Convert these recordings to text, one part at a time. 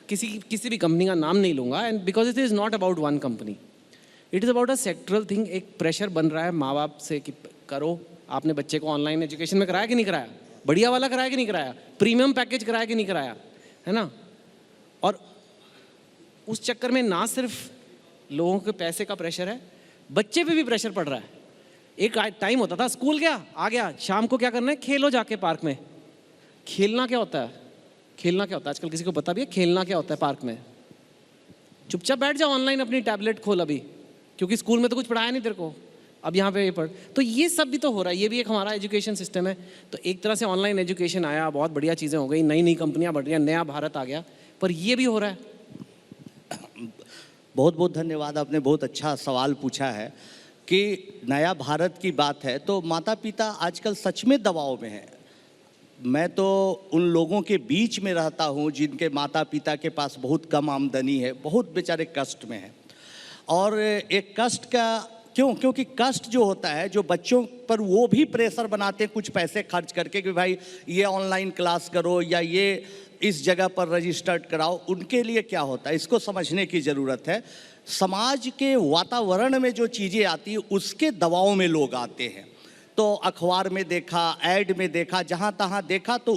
किसी भी कंपनी का नाम नहीं लूँगा, and because it is not about one company, it is about a sectoral thing. एक प्रेशर बन रहा है माँ बाप से कि करो। आपने बच्चे को ऑनलाइन एजुकेशन में कराया कि नहीं कराया, बढ़िया वाला कराया कि नहीं कराया, प्रीमियम पैकेज कराया कि नहीं कराया, है ना। और उस चक्कर में ना सिर्फ लोगों के पैसे का प्रेशर है, बच्चे पे भी प्रेशर पड़ रहा है। एक टाइम होता था, स्कूल गया आ गया, शाम को क्या करना है, खेलो जाके पार्क में। खेलना क्या होता है, खेलना क्या होता है आजकल किसी को पता भी है खेलना क्या होता है पार्क में? चुपचाप बैठ जाओ, ऑनलाइन अपनी टैबलेट खोल अभी, क्योंकि स्कूल में तो कुछ पढ़ाया नहीं तेरे को, अब यहाँ पे ये पढ़। तो ये सब भी तो हो रहा है, ये भी एक हमारा एजुकेशन सिस्टम है। तो एक तरह से ऑनलाइन एजुकेशन आया, बहुत बढ़िया चीज़ें हो गई, नई नई कंपनियाँ बढ़ रही हैं, नया भारत आ गया, पर ये भी हो रहा है। बहुत बहुत धन्यवाद, आपने बहुत अच्छा सवाल पूछा है कि नया भारत की बात है तो माता पिता आजकल सच में दबाव में हैं। मैं तो उन लोगों के बीच में रहता हूँ जिनके माता पिता के पास बहुत कम आमदनी है, बहुत बेचारे कष्ट में हैं। और एक कष्ट का क्योंकि कष्ट जो होता है, जो बच्चों पर वो भी प्रेशर बनाते हैं कुछ पैसे खर्च करके कि भाई ये ऑनलाइन क्लास करो या ये इस जगह पर रजिस्टर्ड कराओ, उनके लिए क्या होता है इसको समझने की ज़रूरत है। समाज के वातावरण में जो चीज़ें आती है उसके दबाव में लोग आते हैं। तो अखबार में देखा, ऐड में देखा, जहाँ तहाँ देखा, तो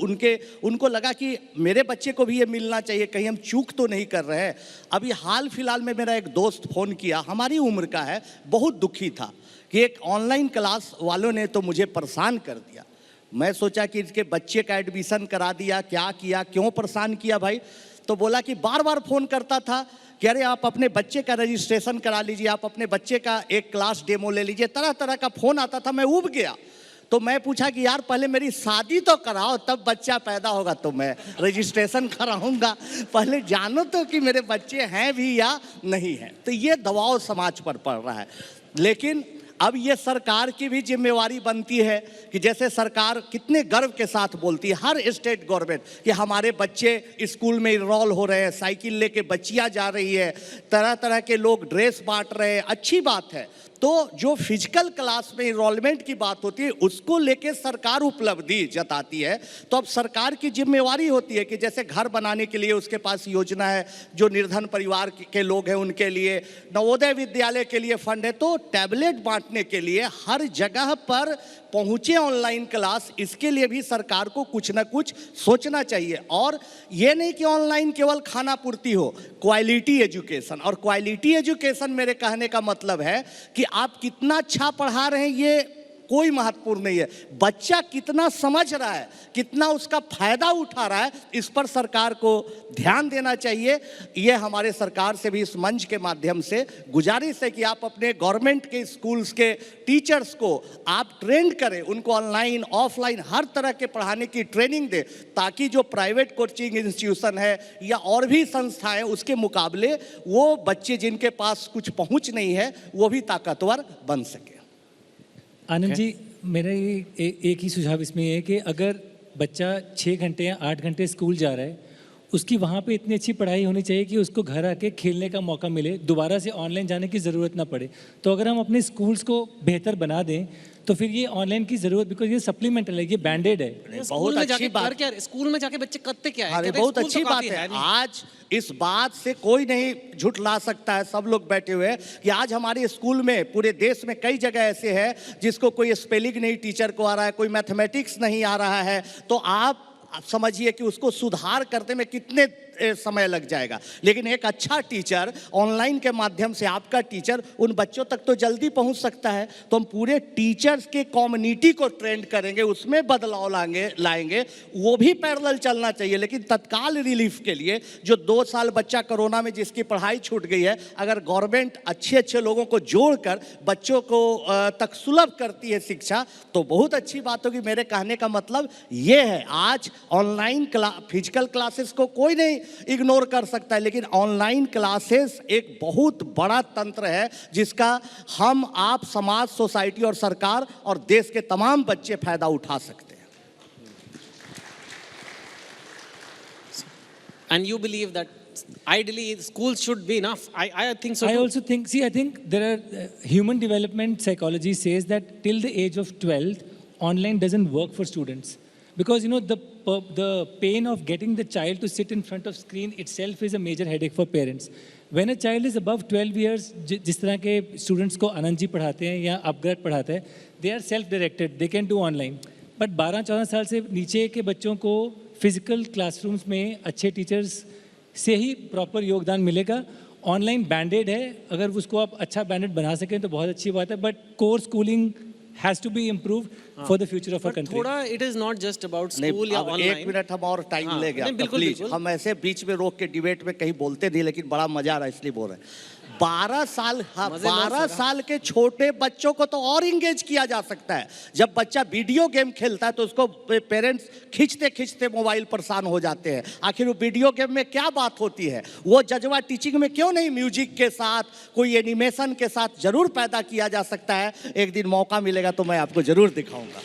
उनको लगा कि मेरे बच्चे को भी ये मिलना चाहिए, कहीं हम चूक तो नहीं कर रहे हैं। अभी हाल फिलहाल में मेरा एक दोस्त फ़ोन किया, हमारी उम्र का है, बहुत दुखी था कि एक ऑनलाइन क्लास वालों ने तो मुझे परेशान कर दिया। मैं सोचा कि इसके बच्चे का एडमिशन करा दिया, क्या किया, क्यों परेशान किया भाई? तो बोला कि बार बार फ़ोन करता था कि अरे आप अपने बच्चे का रजिस्ट्रेशन करा लीजिए, आप अपने बच्चे का एक क्लास डेमो ले लीजिए, तरह तरह का फ़ोन आता था। मैं ऊब गया। तो मैं पूछा कि यार पहले मेरी शादी तो कराओ, तब बच्चा पैदा होगा तो मैं रजिस्ट्रेशन कराऊंगा, पहले जानो तो कि मेरे बच्चे हैं भी या नहीं हैं। तो ये दबाव समाज पर पड़ रहा है। लेकिन अब ये सरकार की भी जिम्मेवारी बनती है कि जैसे सरकार कितने गर्व के साथ बोलती है, हर स्टेट गवर्नमेंट, कि हमारे बच्चे स्कूल में इनरोल हो रहे हैं, साइकिल लेके बच्चियां जा रही है, तरह तरह के लोग ड्रेस बांट रहे हैं, अच्छी बात है। तो जो फिजिकल क्लास में इनरोलमेंट की बात होती है उसको लेके सरकार उपलब्धि जताती है। तो अब सरकार की जिम्मेवारी होती है कि जैसे घर बनाने के लिए उसके पास योजना है, जो निर्धन परिवार के लोग हैं उनके लिए, नवोदय विद्यालय के लिए फंड है, तो टैबलेट बांटने के लिए हर जगह पर पहुँचे ऑनलाइन क्लास, इसके लिए भी सरकार को कुछ ना कुछ सोचना चाहिए। और ये नहीं कि ऑनलाइन केवल खाना पूर्ति हो, क्वालिटी एजुकेशन। और क्वालिटी एजुकेशन मेरे कहने का मतलब है कि आप कितना अच्छा पढ़ा रहे हैं ये कोई महत्वपूर्ण नहीं है, बच्चा कितना समझ रहा है, कितना उसका फायदा उठा रहा है, इस पर सरकार को ध्यान देना चाहिए। ये हमारे सरकार से भी इस मंच के माध्यम से गुजारिश है कि आप अपने गवर्नमेंट के स्कूल्स के टीचर्स को आप ट्रेंड करें, उनको ऑनलाइन ऑफलाइन हर तरह के पढ़ाने की ट्रेनिंग दें, ताकि जो प्राइवेट कोचिंग इंस्टीट्यूशन है या और भी संस्थाएं उसके मुकाबले वो बच्चे जिनके पास कुछ पहुंच नहीं है वो भी ताकतवर बन सके। आनंद जी, मेरा एक ही सुझाव इसमें है कि अगर बच्चा 6 घंटे या 8 घंटे स्कूल जा रहा है, उसकी वहाँ पे इतनी अच्छी पढ़ाई होनी चाहिए कि उसको घर आके खेलने का मौका मिले, दोबारा से ऑनलाइन जाने की ज़रूरत ना पड़े। तो अगर हम अपने स्कूल्स को बेहतर बना दें तो फिर ये ऑनलाइन की जरूरत, बिकॉज ये सप्लीमेंटल है, ये बैंडेड है। बहुत अच्छी बात, क्या स्कूल में जाके बच्चे करते क्या है? अरे बहुत अच्छी बात है। आज इस बात से कोई नहीं झुठला सकता है, सब लोग बैठे हुए हैं, कि आज हमारे स्कूल में पूरे देश में कई जगह ऐसे है जिसको कोई स्पेलिंग नहीं टीचर को आ रहा है, कोई मैथमेटिक्स नहीं आ रहा है, तो आप समझिए कि उसको सुधार करने में कितने समय लग जाएगा। लेकिन एक अच्छा टीचर ऑनलाइन के माध्यम से, आपका टीचर उन बच्चों तक तो जल्दी पहुंच सकता है। तो हम पूरे टीचर्स के कम्युनिटी को ट्रेंड करेंगे, उसमें बदलाव लाएंगे, वो भी पैरेलल चलना चाहिए। लेकिन तत्काल रिलीफ के लिए जो 2 साल बच्चा कोरोना में जिसकी पढ़ाई छूट गई है, अगर गवर्नमेंट अच्छे लोगों को जोड़कर बच्चों को तक सुलभ करती है शिक्षा, तो बहुत अच्छी बात होगी। मेरे कहने का मतलब ये है, आज ऑनलाइन फिजिकल क्लासेस को कोई नहीं इग्नोर कर सकता है, लेकिन ऑनलाइन क्लासेस एक बहुत बड़ा तंत्र है जिसका हम, आप, समाज, सोसाइटी और सरकार और देश के तमाम बच्चे फायदा उठा सकते हैं। And you believe that ideally schools should be enough? I think so. I also think, see, I think there are human development psychology says that till the age of 12, online doesn't work for students. because the pain of getting the child to sit in front of screen itself is a major headache for parents. When a child is above 12 years, जिस तरह के students को आनंद जी पढ़ाते हैं या upgrade पढ़ाता है, they are self-directed, they can do online. But 12-14 साल से नीचे के बच्चों को फिजिकल क्लासरूम्स में अच्छे टीचर्स से ही प्रॉपर योगदान मिलेगा. ऑनलाइन बैंडेड है, अगर उसको आप अच्छा बैंडेड बना सकें तो बहुत अच्छी बात है, but core schooling has to be improved for the future of a country. थोड़ा it is not just about नहीं, स्कूल या अब ऑनलाइन. 1 मिनट हम और टाइम हाँ, ले गया नहीं, बिल्कुल, प्लीज. बिल्कुल. हम ऐसे बीच में रोक के डिबेट में कहीं बोलते नहीं, लेकिन बड़ा मजा आ रहा है इसलिए बोल रहे हैं. 12 साल, हाँ, मजे लो 12 सर. साल के छोटे बच्चों को तो और इंगेज किया जा सकता है. जब बच्चा वीडियो गेम खेलता है तो उसको पेरेंट्स खींचते खींचते मोबाइल परेशान हो जाते हैं. आखिर वो वीडियो गेम में क्या बात होती है? वो जज्बा टीचिंग में क्यों नहीं म्यूजिक के साथ, कोई एनिमेशन के साथ जरूर पैदा किया जा सकता है. एक दिन मौका मिलेगा तो मैं आपको जरूर दिखाऊंगा.